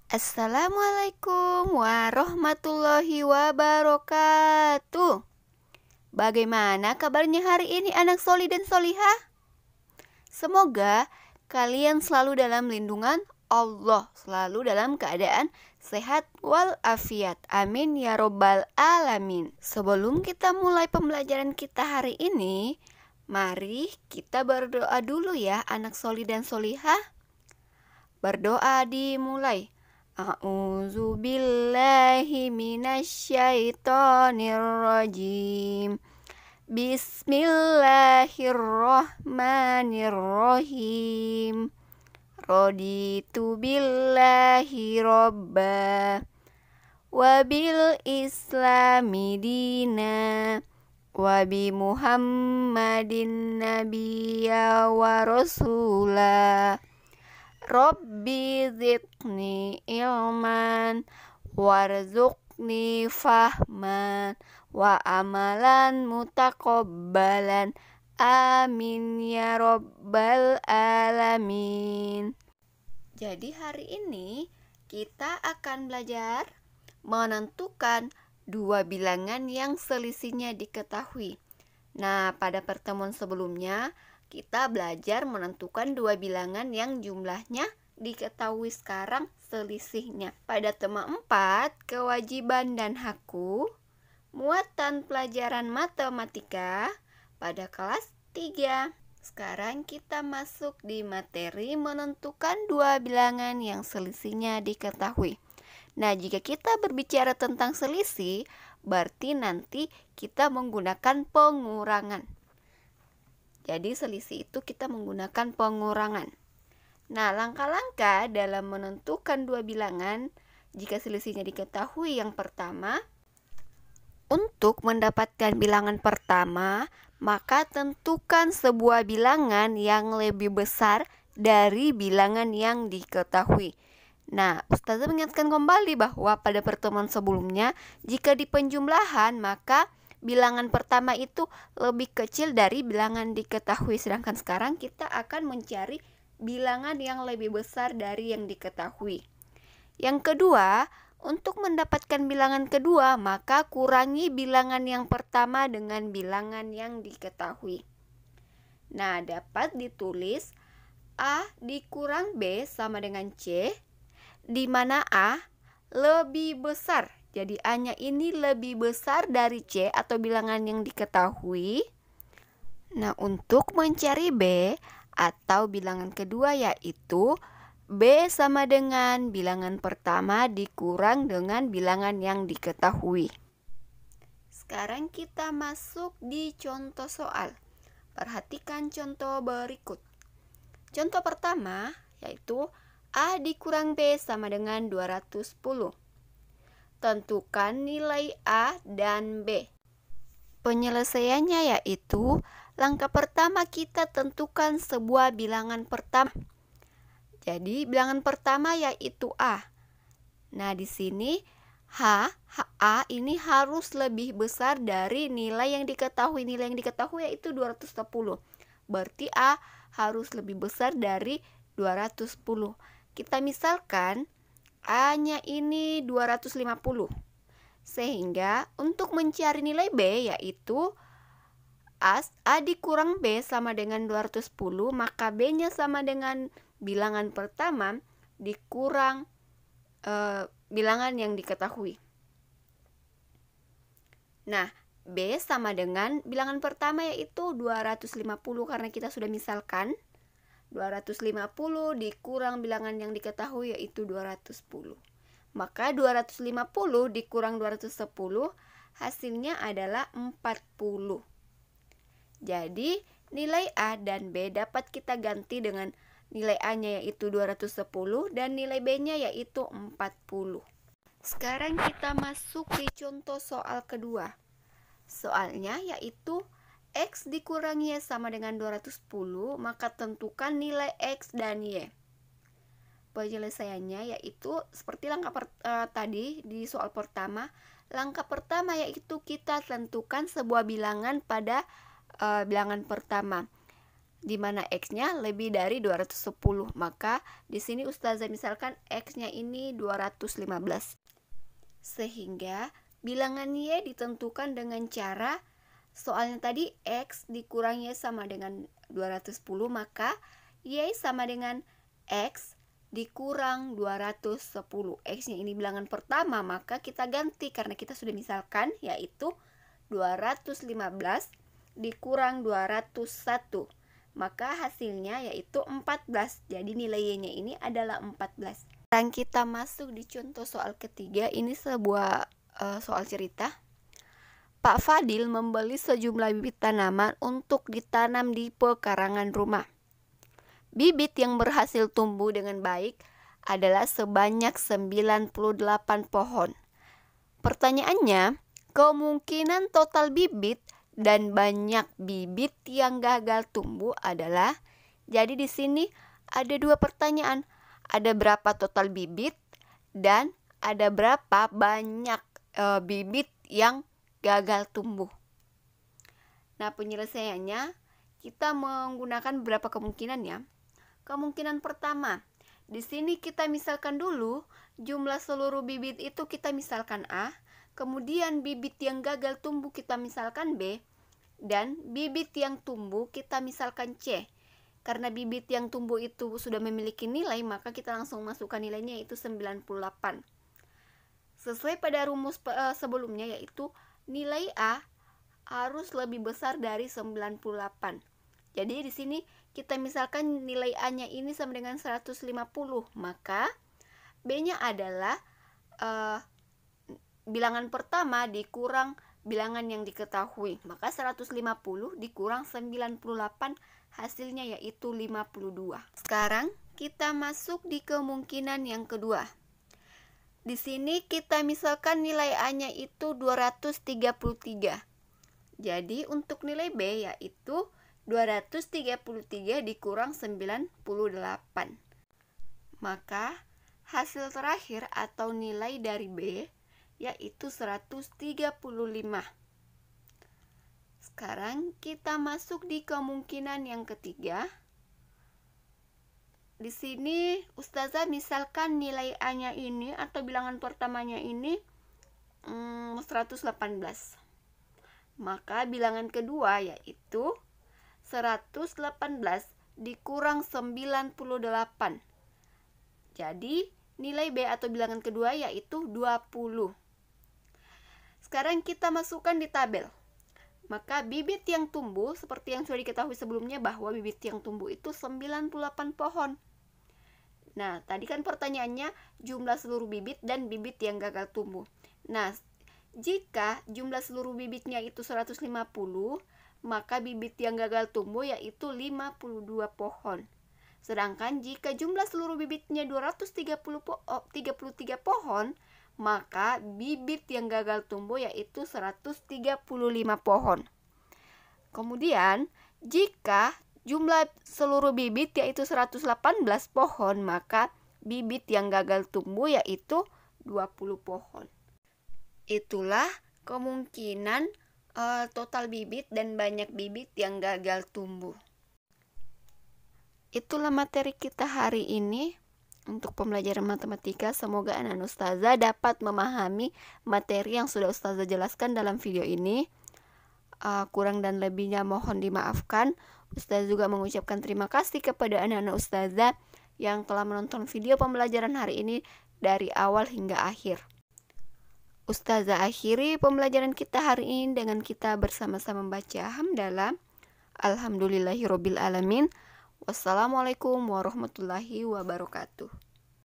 Assalamualaikum warahmatullahi wabarakatuh. Bagaimana kabarnya hari ini anak soli dan solihah? Semoga kalian selalu dalam lindungan Allah, selalu dalam keadaan sehat walafiat. Amin ya robbal alamin. Sebelum kita mulai pembelajaran kita hari ini, mari kita berdoa dulu ya anak soli dan solihah. Berdoa dimulai. A'udzu billahi minasyaitonir rajim. Bismillahirrahmanirrahim. Raditu billahi robba wa bil islami dina wa bi Muhammadin nabiyya wa rasula. Rabbi zidni ilman warzuqni fahman wa amalan mutaqabbalan. Amin ya robbal alamin. Jadi hari ini kita akan belajar menentukan dua bilangan yang selisihnya diketahui. Nah, pada pertemuan sebelumnya kita belajar menentukan dua bilangan yang jumlahnya diketahui sekarang selisihnya. Pada tema 4, kewajiban dan hakku, muatan pelajaran matematika pada kelas 3. Sekarang kita masuk di materi menentukan dua bilangan yang selisihnya diketahui. Nah, jika kita berbicara tentang selisih, berarti nanti kita menggunakan pengurangan. Jadi selisih itu kita menggunakan pengurangan. Nah, langkah-langkah dalam menentukan dua bilangan jika selisihnya diketahui. Yang pertama, untuk mendapatkan bilangan pertama, maka tentukan sebuah bilangan yang lebih besar dari bilangan yang diketahui. Nah, Ustazah mengingatkan kembali bahwa pada pertemuan sebelumnya, jika di penjumlahan maka bilangan pertama itu lebih kecil dari bilangan diketahui. Sedangkan sekarang kita akan mencari bilangan yang lebih besar dari yang diketahui. Yang kedua, untuk mendapatkan bilangan kedua, maka kurangi bilangan yang pertama dengan bilangan yang diketahui. Nah, dapat ditulis A dikurang B sama dengan C, di mana A lebih besar. Jadi A-nya ini lebih besar dari C atau bilangan yang diketahui. Nah, untuk mencari B atau bilangan kedua yaitu B sama dengan bilangan pertama dikurang dengan bilangan yang diketahui. Sekarang kita masuk di contoh soal. Perhatikan contoh berikut. Contoh pertama yaitu A dikurang B sama dengan 210. Tentukan nilai A dan B. Penyelesaiannya yaitu langkah pertama kita tentukan sebuah bilangan pertama. Jadi bilangan pertama yaitu A. Nah, di sini A ini harus lebih besar dari nilai yang diketahui. Nilai yang diketahui yaitu 210. Berarti A harus lebih besar dari 210. Kita misalkan A-nya ini 250. Sehingga untuk mencari nilai B yaitu A dikurang B sama dengan 210, maka B-nya sama dengan bilangan pertama dikurang bilangan yang diketahui. Nah, B sama dengan bilangan pertama yaitu 250 karena kita sudah misalkan 250 dikurang bilangan yang diketahui yaitu 210. Maka 250 dikurang 210 hasilnya adalah 40. Jadi nilai A dan B dapat kita ganti dengan nilai A-nya yaitu 210 dan nilai B-nya yaitu 40. Sekarang kita masuk di contoh soal kedua. Soalnya yaitu X dikurangi Y sama dengan 210, maka tentukan nilai X dan Y. Penyelesaiannya yaitu seperti langkah tadi di soal pertama. Langkah pertama yaitu kita tentukan sebuah bilangan pada bilangan pertama. di mana X-nya lebih dari 210. Maka di sini Ustazah misalkan X-nya ini 215. Sehingga bilangan Y ditentukan dengan cara, soalnya tadi X dikurang Y sama dengan 210, maka Y sama dengan X dikurang 210. X-nya ini bilangan pertama, maka kita ganti karena kita sudah misalkan, yaitu 215 dikurang 201. Maka hasilnya yaitu 14. Jadi nilai Y-nya ini adalah 14. Sekarang kita masuk di contoh soal ketiga. Ini sebuah soal cerita. Pak Fadil membeli sejumlah bibit tanaman untuk ditanam di pekarangan rumah. Bibit yang berhasil tumbuh dengan baik adalah sebanyak 98 pohon. Pertanyaannya, kemungkinan total bibit dan banyak bibit yang gagal tumbuh adalah. Jadi di sini ada dua pertanyaan. Ada berapa total bibit dan ada berapa banyak bibit yang gagal tumbuh. Nah, penyelesaiannya kita menggunakan beberapa kemungkinan ya. Kemungkinan pertama, di sini kita misalkan dulu jumlah seluruh bibit itu kita misalkan A, kemudian bibit yang gagal tumbuh kita misalkan B, dan bibit yang tumbuh kita misalkan C. Karena bibit yang tumbuh itu sudah memiliki nilai, maka kita langsung masukkan nilainya yaitu 98. Sesuai pada rumus sebelumnya, yaitu nilai A harus lebih besar dari 98. Jadi di sini kita misalkan nilai A-nya ini sama dengan 150, maka B-nya adalah bilangan pertama dikurang bilangan yang diketahui. Maka 150 dikurang 98 hasilnya yaitu 52. Sekarang kita masuk di kemungkinan yang kedua. Di sini kita misalkan nilai A-nya itu 233. Jadi untuk nilai B yaitu 233 dikurang 98. Maka hasil terakhir atau nilai dari B yaitu 135. Sekarang kita masuk di kemungkinan yang ketiga. Di sini Ustazah misalkan nilai A-nya ini atau bilangan pertamanya ini 118. Maka bilangan kedua yaitu 118 dikurang 98. Jadi nilai B atau bilangan kedua yaitu 20. Sekarang kita masukkan di tabel. Maka bibit yang tumbuh seperti yang sudah diketahui sebelumnya bahwa bibit yang tumbuh itu 98 pohon. Nah, tadi kan pertanyaannya jumlah seluruh bibit dan bibit yang gagal tumbuh. Nah, jika jumlah seluruh bibitnya itu 150, maka bibit yang gagal tumbuh yaitu 52 pohon. Sedangkan jika jumlah seluruh bibitnya 233 pohon, maka bibit yang gagal tumbuh yaitu 135 pohon. Kemudian, jika jumlah seluruh bibit yaitu 118 pohon, maka bibit yang gagal tumbuh yaitu 20 pohon. Itulah kemungkinan total bibit dan banyak bibit yang gagal tumbuh. Itulah materi kita hari ini untuk pembelajaran matematika. Semoga anak Ustazah dapat memahami materi yang sudah Ustazah jelaskan dalam video ini. Kurang dan lebihnya mohon dimaafkan. Ustazah juga mengucapkan terima kasih kepada anak-anak Ustazah yang telah menonton video pembelajaran hari ini dari awal hingga akhir. Ustazah akhiri pembelajaran kita hari ini dengan kita bersama-sama membaca hamdalah. Alhamdulillahirobbilalamin. Wassalamualaikum warahmatullahi wabarakatuh.